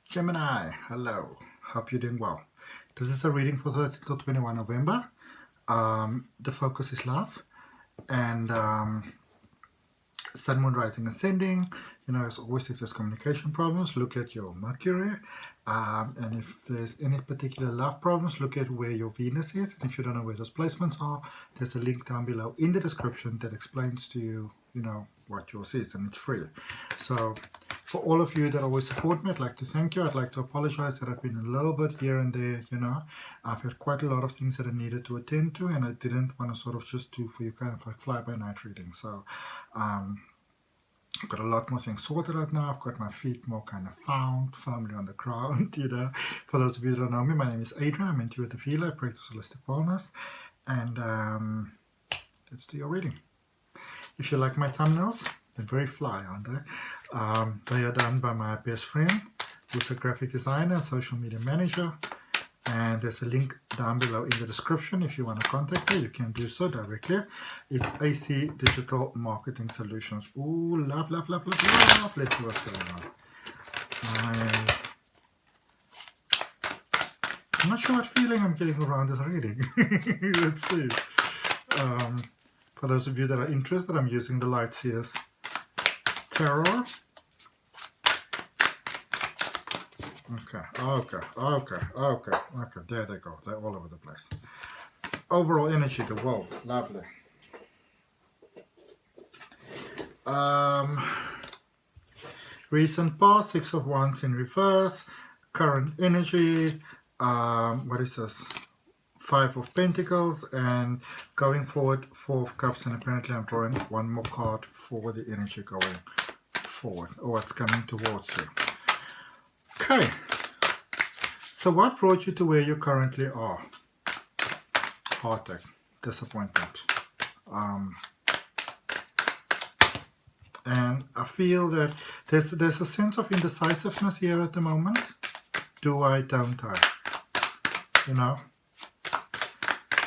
Gemini, hello. Hope you're doing well. This is a reading for 30 to 21 November. The focus is love and Sun, Moon, Rising, Ascending. You know, as always, if there's communication problems, look at your Mercury. And if there's any particular love problems, look at where your Venus is. And if you don't know where those placements are, there's a link down below in the description that explains to you, you know, what yours is, and it's free. So for all of you that always support me, I'd like to thank you. I'd like to apologize that I've been a little bit here and there, you know. I've had quite a lot of things that I needed to attend to, and I didn't want to sort of just do for you kind of like fly-by-night reading. So I've got a lot more things sorted out now. I've got my feet more kind of found, firmly on the ground, you know. For those of you that don't know me, my name is Adrian. I'm intuitive healer. I practice holistic wellness. And let's do your reading. If you like my thumbnails, they're very fly, aren't they? They are done by my best friend, who's a graphic designer, social media manager. And there's a link down below in the description. If you want to contact her, you can do so directly. It's AC Digital Marketing Solutions. Ooh, love, love, love, love, love. Let's see what's going on. I'm not sure what feeling I'm getting around this reading. Let's see. For those of you that are interested, I'm using the Lightseers Tarot. Okay, there they go. They're all over the place. Overall energy, the world, lovely. Recent past, Six of Wands in reverse. Current energy, what is this? Five of Pentacles, and going forward, Four of Cups, and apparently I'm drawing one more card for the energy going forward, or what's coming towards you. Okay, so what brought you to where you currently are? Heartache, disappointment. And I feel that there's a sense of indecisiveness here at the moment. Do I, don't I? You know?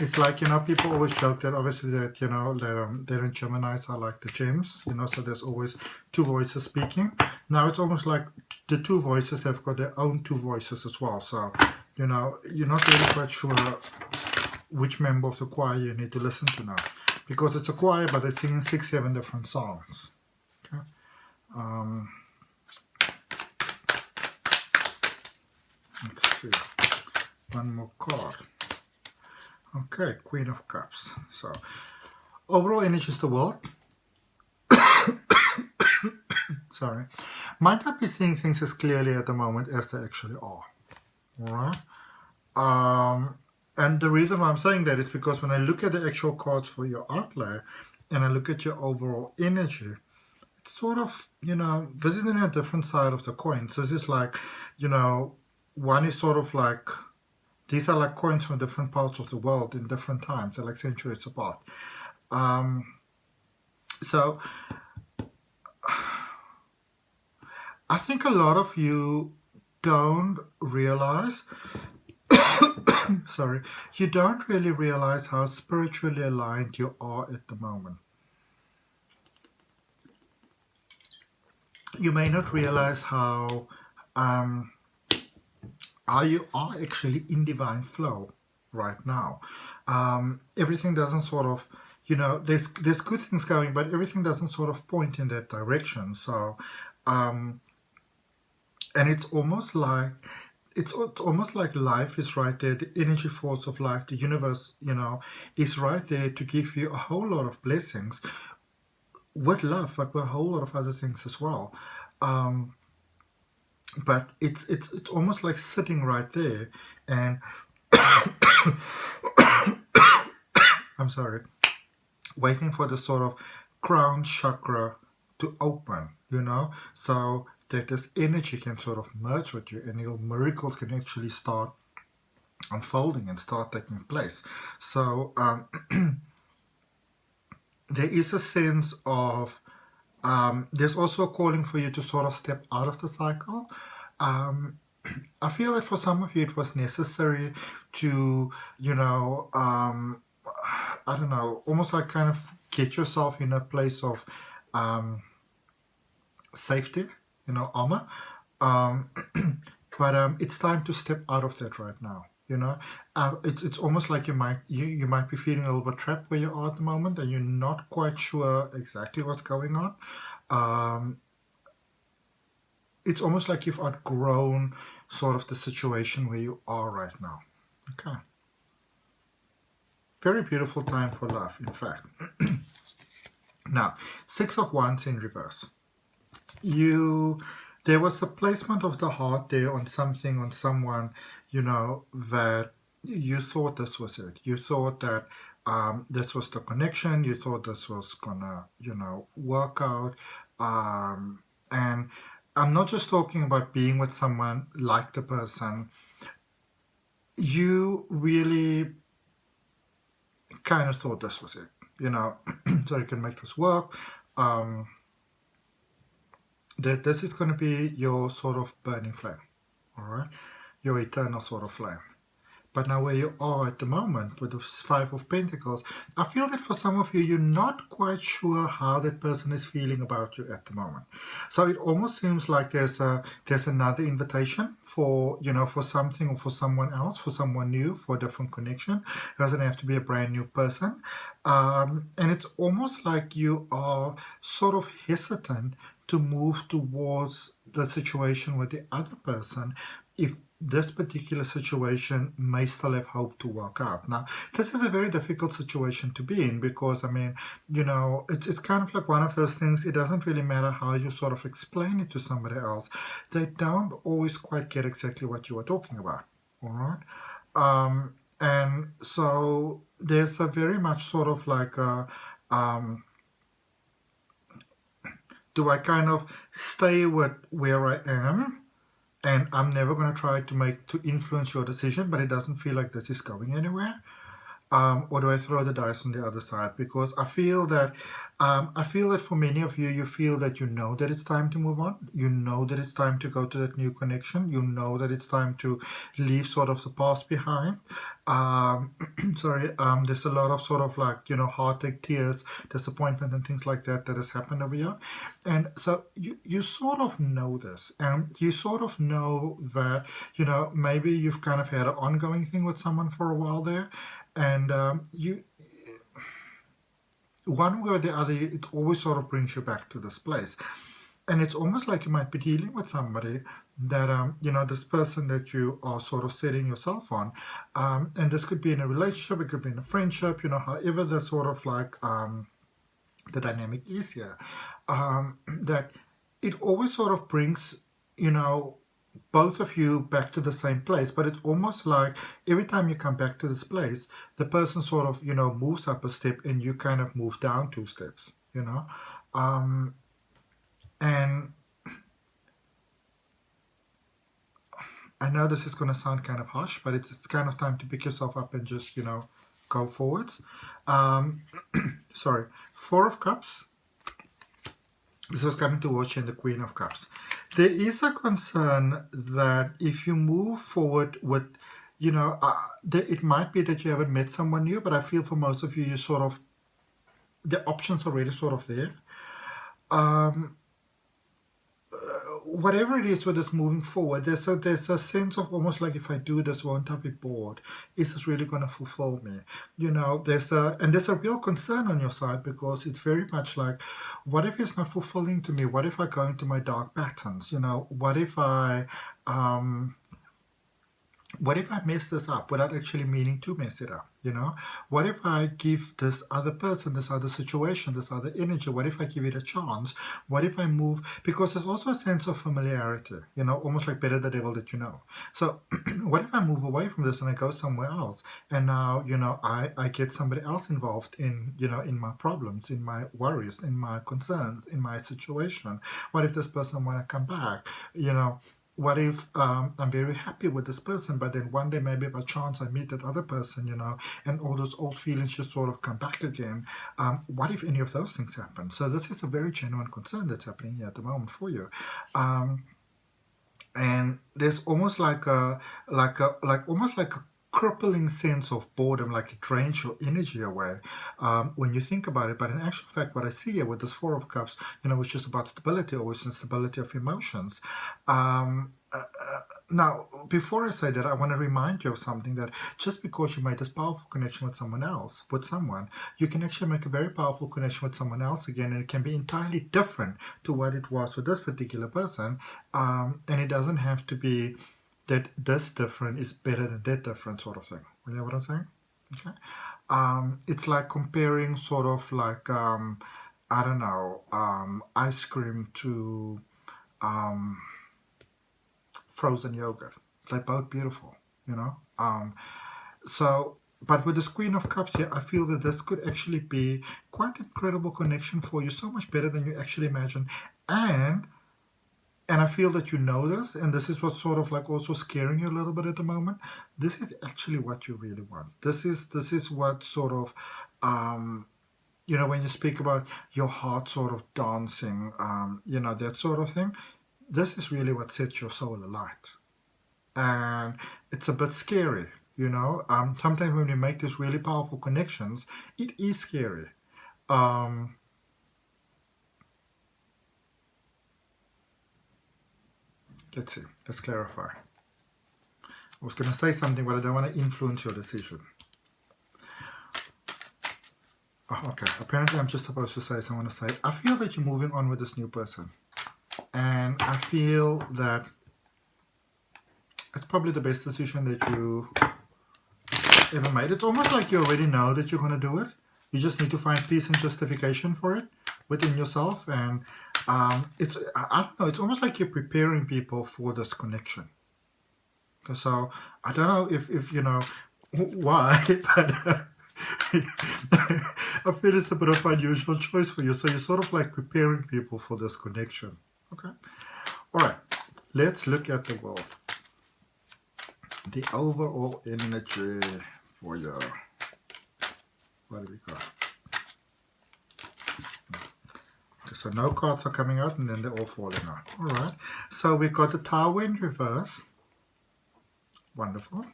It's like, you know, people always joke that obviously that, you know, that Geminis are like the gems, you know, so there's always two voices speaking. Now it's almost like the two voices have got their own two voices as well. So, you know, you're not really quite sure which member of the choir you need to listen to now. Because it's a choir, but they're singing 6-7 different songs. Okay. Let's see. One more card. Okay, Queen of Cups. So, overall energy is the world. Sorry. Might not be seeing things as clearly at the moment as they actually are. Alright? And the reason why I'm saying that is because when I look at the actual cards for your outlay, and I look at your overall energy, it's sort of, you know, this is in a different side of the coin. So this is like, you know, one is sort of like, these are like coins from different parts of the world in different times. They're like centuries apart. So I think a lot of you don't realize, sorry, you don't really realize how spiritually aligned you are at the moment. You may not realize how you are actually in divine flow right now. Everything doesn't sort of, you know, there's good things going, but everything doesn't sort of point in that direction. So, and it's almost like life is right there. The energy force of life, the universe, you know, is right there to give you a whole lot of blessings with love, but with a whole lot of other things as well. But it's almost like sitting right there, and I'm sorry, waiting for the sort of crown chakra to open, you know, so that this energy can sort of merge with you, and your miracles can actually start unfolding and start taking place. So there is a sense of there's also a calling for you to sort of step out of the cycle. I feel like for some of you it was necessary to, you know, I don't know, almost like kind of get yourself in a place of safety, you know, armor. but it's time to step out of that right now. You know, it's almost like you might be feeling a little bit trapped where you are at the moment, and you're not quite sure exactly what's going on. It's almost like you've outgrown sort of the situation where you are right now. Okay. Very beautiful time for love, in fact. Now, Six of Wands in reverse. There was a placement of the heart there on something, on someone, you know, that you thought this was it. You thought that this was the connection. You thought this was gonna, you know, work out. And I'm not just talking about being with someone like the person. You really kind of thought this was it, you know, so you can make this work. That this is going to be your sort of burning flame, all right, your eternal sort of flame. But now where you are at the moment with the Five of Pentacles, I feel that for some of you, you're not quite sure how that person is feeling about you at the moment. So it almost seems like there's another invitation for, you know, for something or for someone else, for someone new, for a different connection. It doesn't have to be a brand new person. And it's almost like you are sort of hesitant to move towards the situation with the other person if this particular situation may still have hope to work out. Now, this is a very difficult situation to be in because, I mean, you know, it's kind of like one of those things, it doesn't really matter how you sort of explain it to somebody else. They don't always quite get exactly what you were talking about, all right? And so there's a very much sort of like a, do I kind of stay with where I am and I'm never going to try to influence your decision, but it doesn't feel like this is going anywhere? Or do I throw the dice on the other side? Because I feel that for many of you, you feel that you know that it's time to move on. You know that it's time to go to that new connection. You know that it's time to leave sort of the past behind. There's a lot of sort of like, you know, heartache, tears, disappointment and things like that has happened over here. And so you sort of know this, and you sort of know that, you know, maybe you've kind of had an ongoing thing with someone for a while there. And you, one way or the other, it always sort of brings you back to this place. And it's almost like you might be dealing with somebody that, you know, this person that you are sort of setting yourself on. And this could be in a relationship, it could be in a friendship, you know, however the sort of like the dynamic is here. That it always sort of brings, you know, both of you back to the same place, but it's almost like every time you come back to this place, the person sort of, you know, moves up a step and you kind of move down 2 steps, you know. And I know this is going to sound kind of harsh, but it's kind of time to pick yourself up and just, you know, go forwards. Sorry, Four of Cups. This was coming towards you in the Queen of Cups. There is a concern that if you move forward with, you know, it might be that you haven't met someone new, but I feel for most of you, you sort of, the options are already sort of there. Whatever it is with this moving forward, there's a sense of almost like, if I do this, won't I be bored? Is this really going to fulfill me? You know, there's a real concern on your side, because it's very much like, what if it's not fulfilling to me? What if I go into my dark patterns? You know, what if I mess this up without actually meaning to mess it up? You know, what if I give this other person, this other situation, this other energy, what if I give it a chance? What if I move? Because there's also a sense of familiarity, you know, almost like better the devil that you know. So what if I move away from this and I go somewhere else? And now, you know, I get somebody else involved in, you know, in my problems, in my worries, in my concerns, in my situation. What if this person want to come back? You know, what if I'm very happy with this person, but then one day maybe by chance I meet that other person, you know, and all those old feelings just sort of come back again? What if any of those things happen? So this is a very genuine concern that's happening here at the moment for you. And there's almost like almost like a crippling sense of boredom, like it drains your energy away when you think about it. But in actual fact, what I see here with this Four of Cups, you know, which is about stability, always instability of emotions. Now, before I say that, I want to remind you of something, that just because you made this powerful connection with someone else, you can actually make a very powerful connection with someone else again, and it can be entirely different to what it was with this particular person. And it doesn't have to be that this different is better than that different sort of thing. You know what I'm saying? Okay. It's like comparing sort of like, I don't know, ice cream to frozen yogurt. They're both beautiful, you know. But with this Queen of Cups here, I feel that this could actually be quite an incredible connection for you, so much better than you actually imagine. And I feel that you know this, and this is what's sort of like also scaring you a little bit at the moment. This is actually what you really want. This is what sort of, you know, when you speak about your heart sort of dancing, you know, that sort of thing. This is really what sets your soul alight. And it's a bit scary, you know. Sometimes when you make these really powerful connections, it is scary. Let's see. Let's clarify. I was going to say something, but I don't want to influence your decision. Oh, okay. Apparently, I'm just supposed to say something. I want to say, I feel that you're moving on with this new person. And I feel that it's probably the best decision that you ever made. It's almost like you already know that you're going to do it. You just need to find peace and justification for it within yourself. And I don't know, it's almost like you're preparing people for this connection. So I don't know if you know why, but I feel it's a bit of an unusual choice for you. So you're sort of like preparing people for this connection. Okay. All right. Let's look at the world. The overall energy for you. What do we got? Okay, so no cards are coming out, and then they're all falling out. All right. So we've got the Tower in reverse. Wonderful.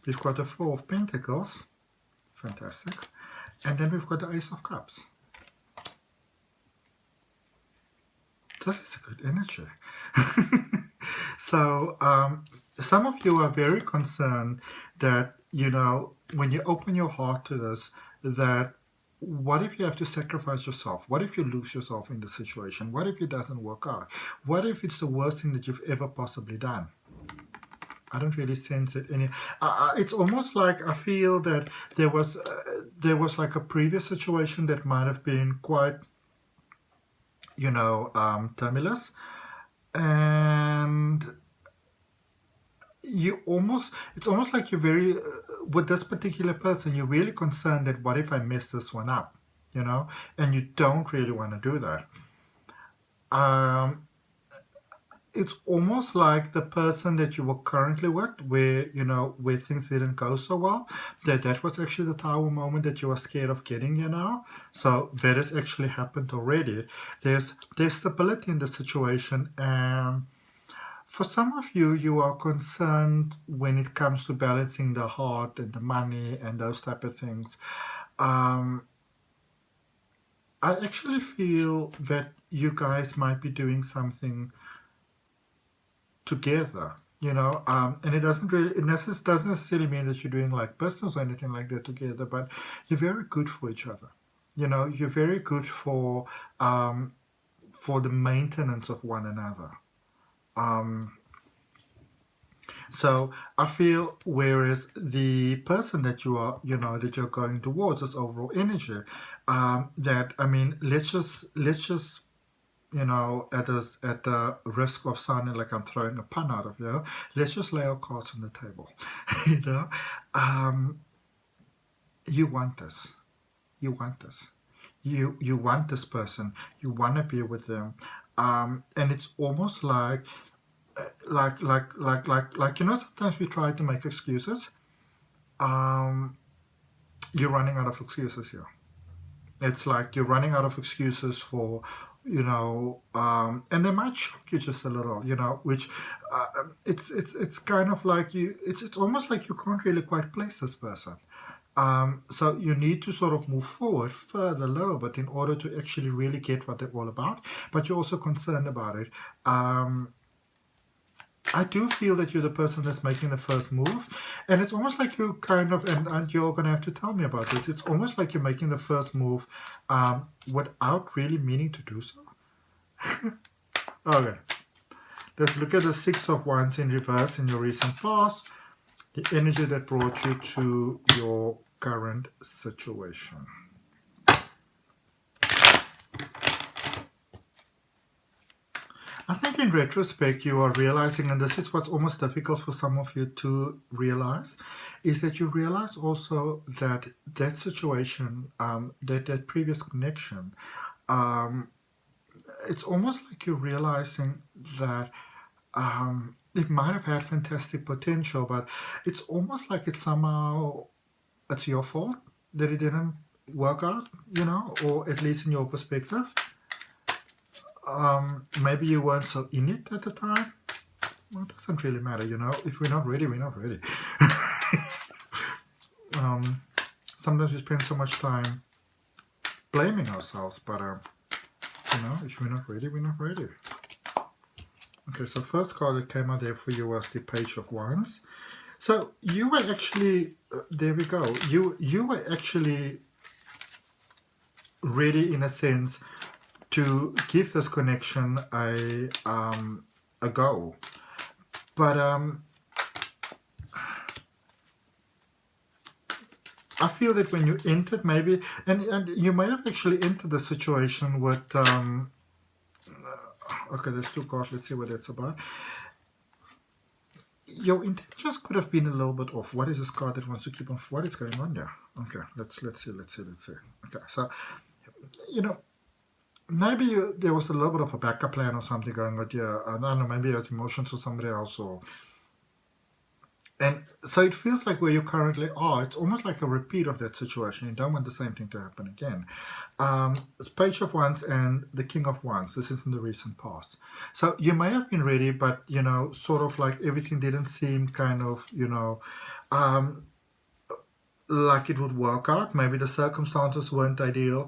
We've got the Four of Pentacles. Fantastic. And then we've got the Ace of Cups. This is a good energy. So some of you are very concerned that, you know, when you open your heart to this, that what if you have to sacrifice yourself? What if you lose yourself in the situation? What if it doesn't work out? What if it's the worst thing that you've ever possibly done? I don't really sense it any. It's almost like I feel that there was like a previous situation that might have been quite, you know, tumultuous, and it's almost like you're very with this particular person, you're really concerned that what if I mess this one up, you know, and you don't really want to do that. It's almost like the person that you were currently with, where, you know, where things didn't go so well, that was actually the Tower moment that you were scared of getting, you know. So that has actually happened already. There's stability in the situation, and for some of you, you are concerned when it comes to balancing the heart and the money and those type of things. I actually feel that you guys might be doing something together, you know, and it doesn't necessarily mean that you're doing like business or anything like that together, but you're very good for each other. You know, you're very good for the maintenance of one another. So I feel, whereas the person that you are, you know, that you're going towards, this overall energy, that, I mean, let's just you know, at the risk of sounding like I'm throwing a pun out of you, let's just lay our cards on the table. You know, you want this. You want this. You want this person. You want to be with them. And it's almost like you know, sometimes we try to make excuses. You're running out of excuses here. It's like you're running out of excuses for, you know, and they might shock you just a little, you know, which it's kind of like it's almost like you can't really quite place this person. So you need to sort of move forward further a little bit in order to actually really get what they're all about, but you're also concerned about it. I do feel that you're the person that's making the first move. And it's almost like you kind of, and you're going to have to tell me about this, it's almost like you're making the first move without really meaning to do so. Okay. Let's look at the Six of Wands in reverse in your recent past. The energy that brought you to your current situation. I think in retrospect you are realizing, and this is what's almost difficult for some of you to realize, is that you realize also that that situation, that previous connection, it's almost like you're realizing that it might have had fantastic potential, but it's almost like it's somehow, it's your fault that it didn't work out, you know, or at least in your perspective. Maybe you weren't so in it at the time. Well, it doesn't really matter, you know. If we're not ready, we're not ready. Sometimes we spend so much time blaming ourselves, but you know, if we're not ready, we're not ready. Okay, so first card that came out there for you was the Page of Wands. So you were actually, there we go. You were actually ready in a sense to give this connection a go, but I feel that when you entered, maybe, and you may have actually entered the situation with okay, there's two cards. Let's see what that's about. Your intentions could have been a little bit off. What is this card that wants to keep on? What is going on there? Okay, let's see. Okay, so you know. Maybe there was a little bit of a backup plan or something going with you. I don't know, maybe you had emotions for somebody else. And so it feels like where you currently are, it's almost like a repeat of that situation. You don't want the same thing to happen again. It's Page of Wands and the King of Wands. This is in the recent past. So you may have been ready, but, you know, sort of like everything didn't seem kind of, you know, like it would work out. Maybe the circumstances weren't ideal.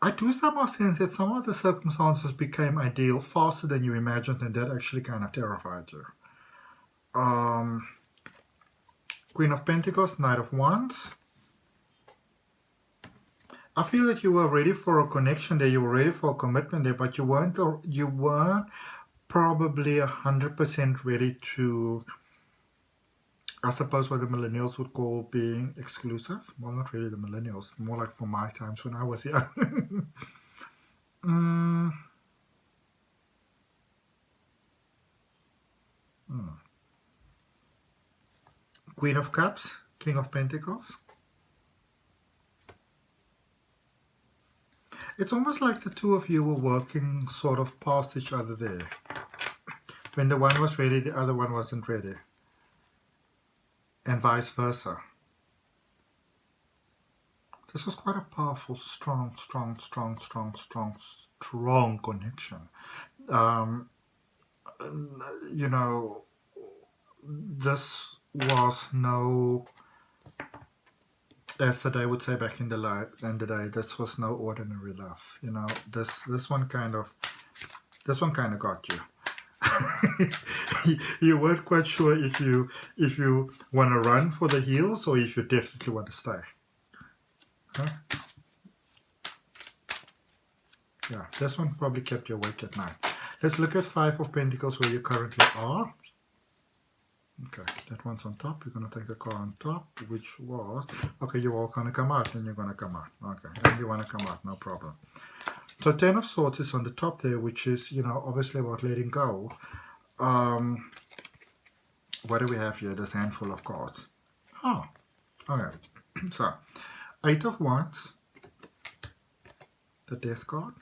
I do somehow sense that some of the circumstances became ideal faster than you imagined, and that actually kind of terrified you. Queen of Pentacles, Knight of Wands. I feel that you were ready for a connection there, you were ready for a commitment there, but you weren't probably 100% ready to, I suppose what the millennials would call being exclusive. Well, not really the millennials, more like for my times when I was young. Queen of Cups, King of Pentacles. It's almost like the two of you were working sort of past each other there. When the one was ready, the other one wasn't ready. And vice versa. This was quite a powerful, strong connection. You know, this was no, as they would say back in the day, this was no ordinary love. You know, this one kind of got you. You weren't quite sure if you want to run for the heels or if you definitely want to stay. Huh? Yeah, this one probably kept you awake at night. Let's look at Five of Pentacles where you currently are. Okay, that one's on top. You're going to take the card on top, which was, okay, you're all going to come out, and you're going to come out. Okay, and you want to come out, no problem. So Ten of Swords is on the top there, which is, you know, obviously about letting go. What do we have here? This handful of cards. Oh, okay. So, Eight of Wands, the Death card,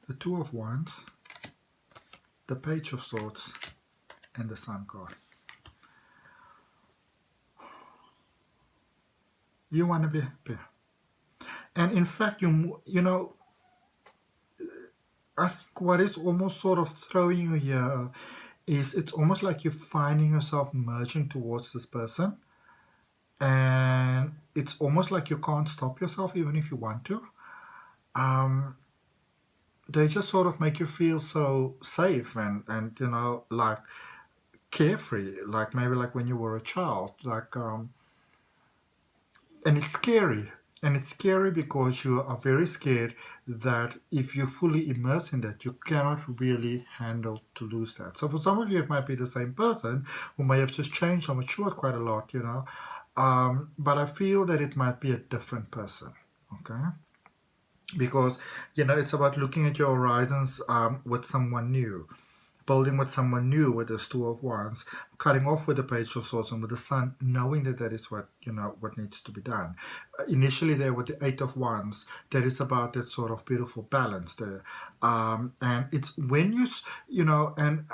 the Two of Wands, the Page of Swords, and the Sun card. You want to be happy. And in fact, you know, I think what is almost sort of throwing you here is it's almost like you're finding yourself merging towards this person. And it's almost like you can't stop yourself even if you want to. they just sort of make you feel so safe and you know, like carefree, like maybe like when you were a child, like and it's scary. And it's scary because you are very scared that if you fully immerse in that, you cannot really handle to lose that. So for some of you, it might be the same person who may have just changed or matured quite a lot, you know. But I feel that it might be a different person, okay? Because, you know, it's about looking at your horizons with someone new. Building with someone new with this Two of Wands, cutting off with the Page of Swords and with the Sun, knowing that that is what, you know, what needs to be done. Initially there with the Eight of Wands, that is about that sort of beautiful balance there. And it's when you know, and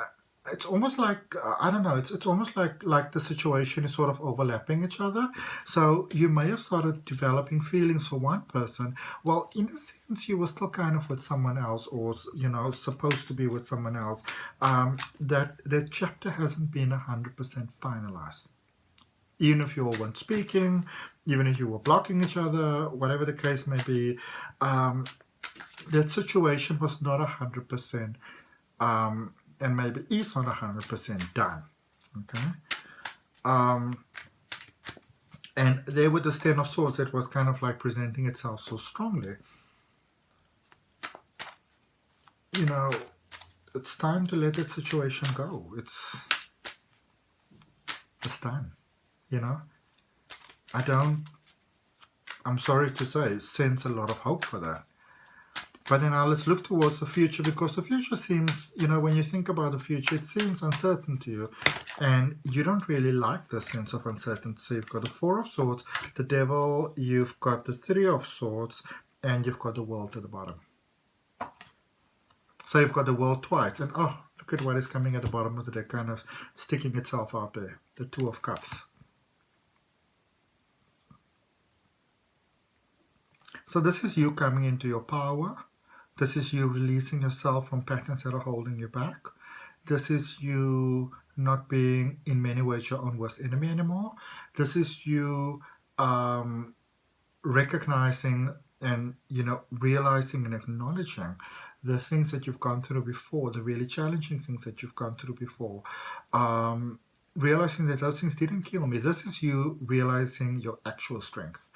it's almost like I don't know. It's almost like the situation is sort of overlapping each other. So you may have started developing feelings for one person. Well, in a sense, you were still kind of with someone else, or you know, supposed to be with someone else. That chapter hasn't been 100% finalized. Even if you all weren't speaking, even if you were blocking each other, whatever the case may be, that situation was not 100%. And maybe is not 100% done, okay? And there with the Ten of Swords, it was kind of like presenting itself so strongly. You know, it's time to let that situation go. It's time, you know? I'm sorry to say, sense a lot of hope for that. But then now let's look towards the future, because the future seems, you know, when you think about the future, it seems uncertain to you. And you don't really like the sense of uncertainty. So you've got the Four of Swords, the Devil, you've got the Three of Swords, and you've got the World at the bottom. So you've got the World twice. And oh, look at what is coming at the bottom of the deck, kind of sticking itself out there. The Two of Cups. So this is you coming into your power. This is you releasing yourself from patterns that are holding you back. This is you not being, in many ways, your own worst enemy anymore. This is you recognizing and, you know, realizing and acknowledging the things that you've gone through before, the really challenging things that you've gone through before. Realizing that those things didn't kill me. This is you realizing your actual strength.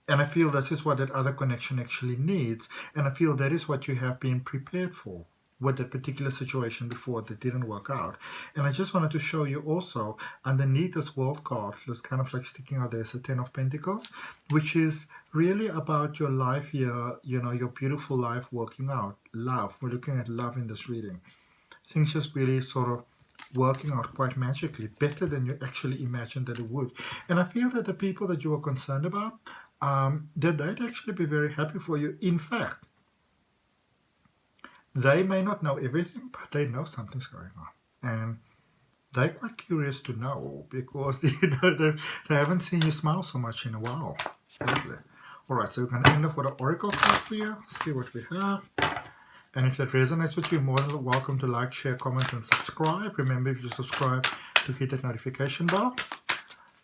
And I feel this is what that other connection actually needs. And I feel that is what you have been prepared for with that particular situation before that didn't work out. And I just wanted to show you also underneath this World card, that's kind of like sticking out there, is the Ten of Pentacles, which is really about your life here, you know, your beautiful life working out. Love. We're looking at love in this reading. Things just really sort of working out quite magically, better than you actually imagined that it would. And I feel that the people that you were concerned about, that they'd actually be very happy for you. In fact, they may not know everything, but they know something's going on. And they're quite curious to know, because you know they haven't seen you smile so much in a while. Lovely. Alright, so we're going to end off with an oracle card for you. See what we have. And if that resonates with you, you're more than welcome to like, share, comment, and subscribe. Remember, if you subscribe, to hit that notification bell.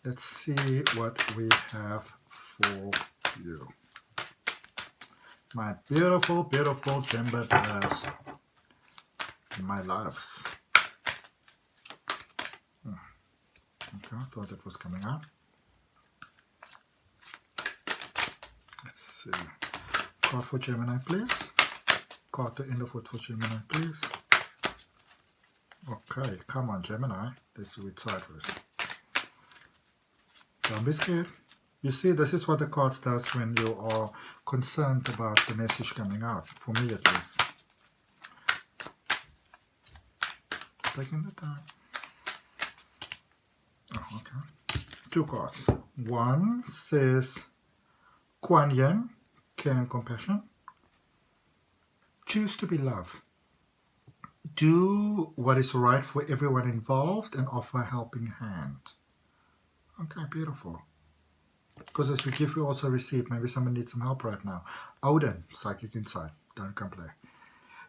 Let's see what we have for you. My beautiful, beautiful gem bears. My loves. Okay, I thought it was coming up. Let's see. Card for Gemini, please. Card to end off with for Gemini, please. Okay, come on, Gemini. Let's do it sideways. Don't be scared. You see, this is what the cards does when you are concerned about the message coming out, for me at least. Taking the time. Oh, okay. Two cards. One says Kuan Yin, care and compassion. Choose to be love. Do what is right for everyone involved and offer a helping hand. Okay, beautiful. Because as we give, we also receive. Maybe someone needs some help right now. Odin, psychic insight. Don't complain.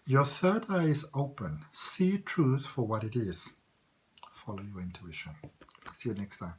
Your third eye is open. See truth for what it is. Follow your intuition. See you next time.